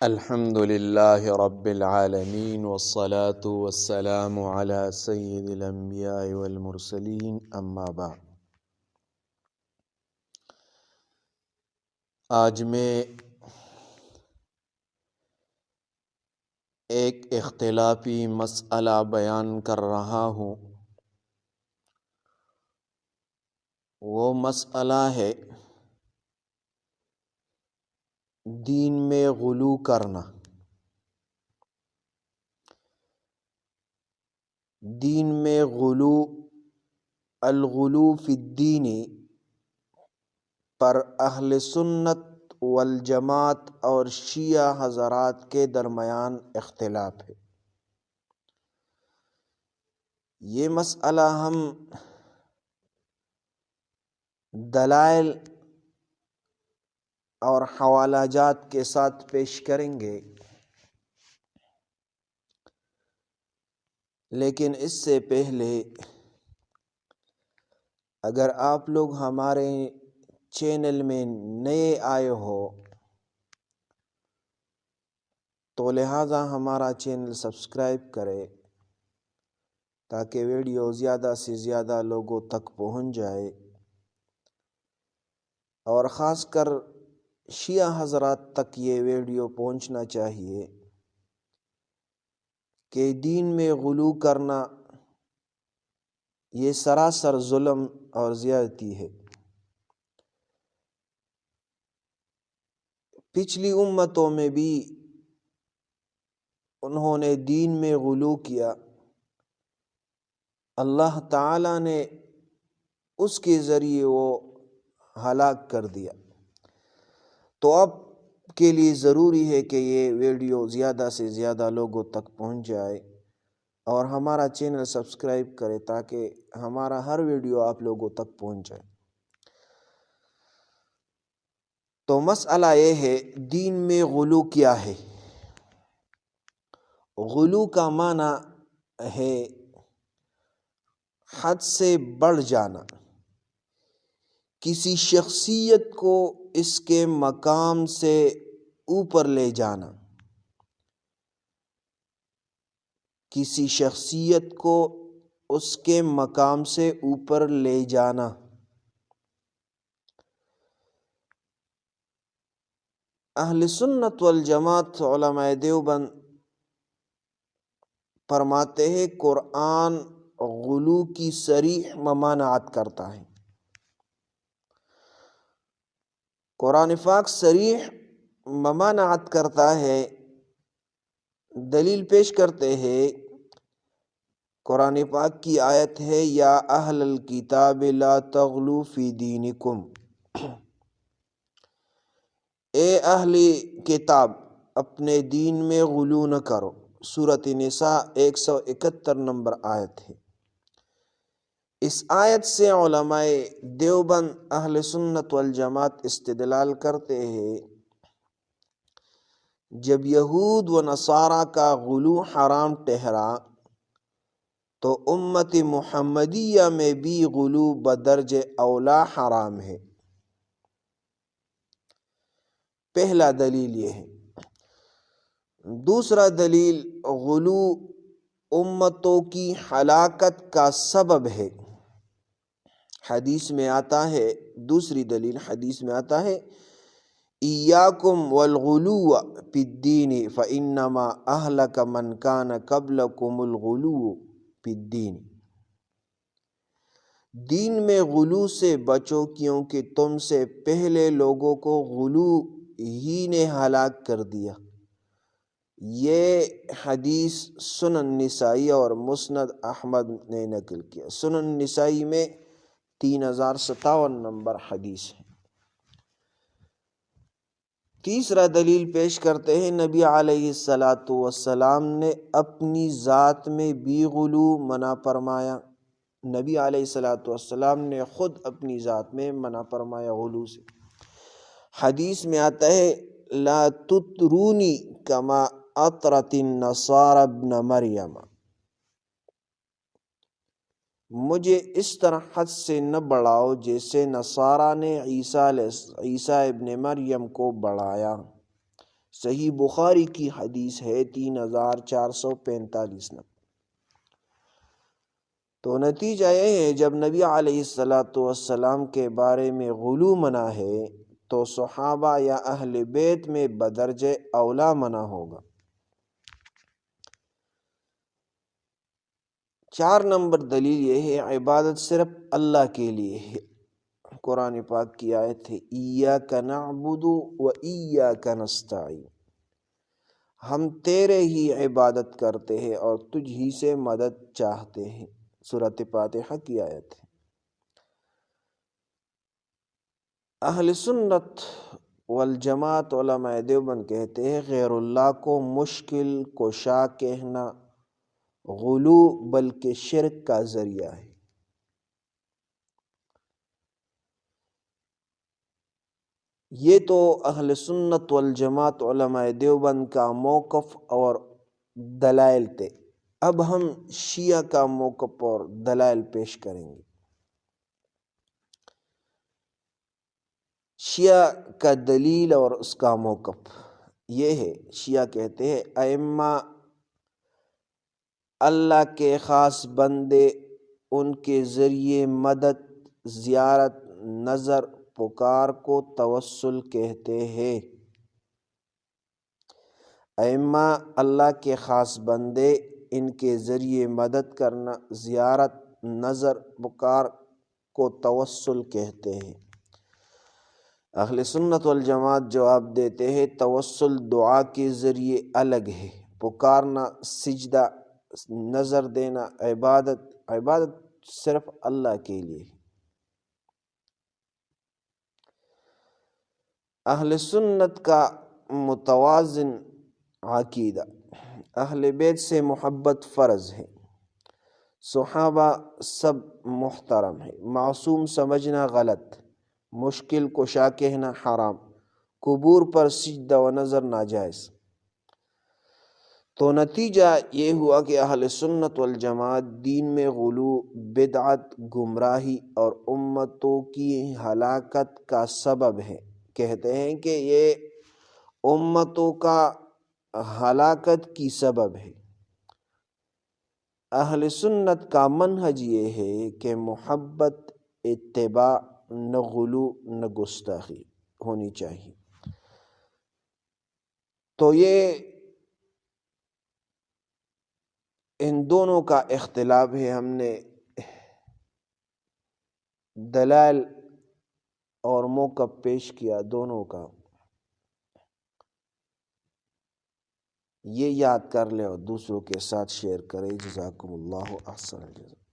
الحمد لله رب العالمين والصلاة والسلام على سيد الأنبياء والمرسلين اما بعد۔ آج میں ایک اختلافی مسئلہ بیان کر رہا ہوں۔ وہ مسئلہ ہے دین میں غلو کرنا۔ دین میں غلو، الغلو فی الدین پر اہل سنت والجماعت اور شیعہ حضرات کے درمیان اختلاف ہے۔ یہ مسئلہ ہم دلائل اور حوالہ جات کے ساتھ پیش کریں گے، لیکن اس سے پہلے اگر آپ لوگ ہمارے چینل میں نئے آئے ہو تو لہٰذا ہمارا چینل سبسکرائب کرے تاکہ ویڈیو زیادہ سے زیادہ لوگوں تک پہنچ جائے، اور خاص کر شیعہ حضرات تک یہ ویڈیو پہنچنا چاہیے کہ دین میں غلو کرنا یہ سراسر ظلم اور زیادتی ہے۔ پچھلی امتوں میں بھی انہوں نے دین میں غلو کیا، اللہ تعالیٰ نے اس کے ذریعے وہ ہلاک کر دیا۔ تو اب کے لیے ضروری ہے کہ یہ ویڈیو زیادہ سے زیادہ لوگوں تک پہنچ جائے اور ہمارا چینل سبسکرائب کرے تاکہ ہمارا ہر ویڈیو آپ لوگوں تک پہنچ جائے۔ تو مسئلہ یہ ہے دین میں غلو کیا ہے۔ غلو کا معنی ہے حد سے بڑھ جانا، کسی شخصیت کو اس کے مقام سے اوپر لے جانا، کسی شخصیت کو اس کے مقام سے اوپر لے جانا۔ اہل سنت والجماعت علماء دیوبند فرماتے ہیں قرآن غلو کی صریح ممانعت کرتا ہے۔ قرآن پاک صریح ممانعت کرتا ہے۔ دلیل پیش کرتے ہیں، قرآن پاک کی آیت ہے یا اہل الکتاب لا تغلو فی دینکم، اے اہل کتاب اپنے دین میں غلو نہ کرو۔ سورۃ نساء 171 نمبر آیت ہے۔ اس آیت سے علماء دیوبند اہل سنت والجماعت استدلال کرتے ہیں، جب یہود و نصارہ کا غلو حرام ٹھہرا تو امت محمدیہ میں بھی غلو بدرج اولا حرام ہے۔ پہلا دلیل یہ ہے۔ دوسرا دلیل، غلو امتوں کی ہلاکت کا سبب ہے۔ حدیث میں آتا ہے، دوسری دلیل حدیث میں آتا ہے، ایاکم والغلو فی الدین فانما اہلک من کان قبلکم الغلو فی الدین، دین میں غلو سے بچو کیونکہ تم سے پہلے لوگوں کو غلو ہی نے ہلاک کر دیا۔ یہ حدیث سنن نسائی اور مسند احمد نے نقل کیا۔ سنن نسائی میں 3057 نمبر حدیث ہے۔ تیسرا دلیل پیش کرتے ہیں، نبی علیہ السلام نے اپنی ذات میں بھی غلو منع فرمایا۔ نبی علیہ السلام نے خود اپنی ذات میں منع فرمایا غلو سے۔ حدیث میں آتا ہے، لا تطرونی کما اطرت النصارى ابن مریم، مجھے اس طرح حد سے نہ بڑھاؤ جیسے نصارہ نے عیسیٰ ابن مریم کو بڑھایا۔ صحیح بخاری کی حدیث ہے 3445 نمبر۔ تو نتیجہ یہ ہے جب نبی علیہ السلام کے بارے میں غلو منع ہے تو صحابہ یا اہل بیت میں بدرجہ اولا منع ہوگا۔ 4 نمبر دلیل یہ ہے عبادت صرف اللہ کے لیے ہے۔ قرآن پاک کی آیت ہے ایاک نعبد و ایاک نستعین، ہم تیرے ہی عبادت کرتے ہیں اور تجھ ہی سے مدد چاہتے ہیں، سورۃ فاتحہ کی آیت ہے۔ اہل سنت والجماعت علماء دیوبند کہتے ہیں غیر اللہ کو مشکل کشا کہنا غلو بلکہ شرک کا ذریعہ ہے۔ یہ تو اہل سنت والجماعت علماء دیوبند کا موقف اور دلائل تھے۔ اب ہم شیعہ کا موقف اور دلائل پیش کریں گے۔ شیعہ کا دلیل اور اس کا موقف یہ ہے، شیعہ کہتے ہیں ائمہ اللہ کے خاص بندے، ان کے ذریعے مدد، زیارت، نظر، پکار کو توسل کہتے ہیں۔ ائمہ اللہ کے خاص بندے، ان کے ذریعے مدد کرنا، زیارت، نظر، پکار کو توسل کہتے ہیں۔ اہل سنت والجماعت جواب دیتے ہیں توسل دعا کے ذریعے الگ ہے، پکارنا، سجدہ، نظر دینا، عبادت صرف اللہ کے لیے۔ اہل سنت کا متوازن عقیدہ، اہل بیت سے محبت فرض ہے، صحابہ سب محترم ہے، معصوم سمجھنا غلط، مشکل کشا کہنا حرام، قبور پر سجدہ و نظر ناجائز۔ تو نتیجہ یہ ہوا کہ اہل سنت والجماعت دین میں غلو، بدعت، گمراہی اور امتوں کی ہلاکت کا سبب ہے۔ کہتے ہیں کہ یہ امتوں کا ہلاکت کی سبب ہے۔ اہل سنت کا منہج یہ ہے کہ محبت، اتباع، نہ غلو نہ گستاخی ہونی چاہیے۔ تو یہ ان دونوں کا اختلاف ہے، ہم نے دلائل اور موقف پیش کیا دونوں کا، یہ یاد کر لیں اور دوسروں کے ساتھ شیئر کریں۔ جزاکم اللہ احسن الجزا۔